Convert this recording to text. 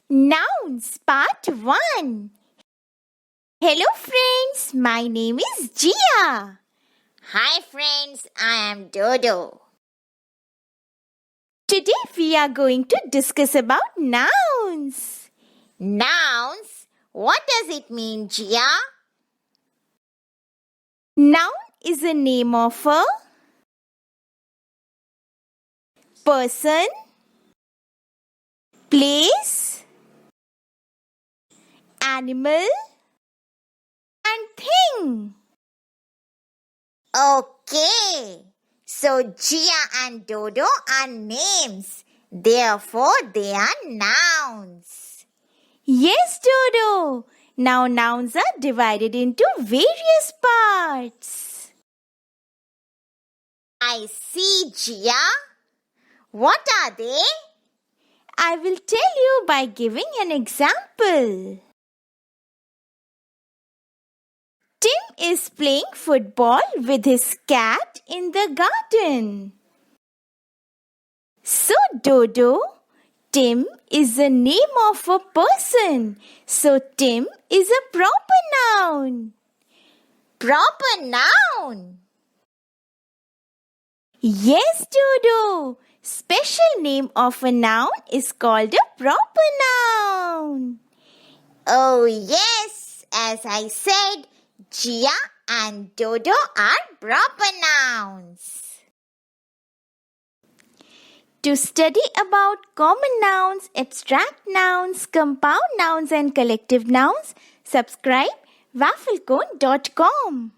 Nouns Part 1. Hello friends, my name is Jia. Hi friends, I am Dodo. Today we are going to discuss about nouns. Nouns? What does it mean, Jia? Noun is a name of a person, place, animal, and thing. Okay. So Jia and Dodo are names. Therefore, they are nouns. Yes, Dodo. Now nouns are divided into various parts. I see, Jia. What are they? I will tell you by giving an example. Tim is playing football with his cat in the garden. So, Dodo, Tim is the name of a person. So, Tim is a proper noun. Proper noun. Yes, Dodo. Special name of a noun is called a proper noun. Oh yes, as I said, Jia and Dodo are proper nouns. To study about common nouns, abstract nouns, compound nouns and collective nouns, subscribe Vaflecone.com.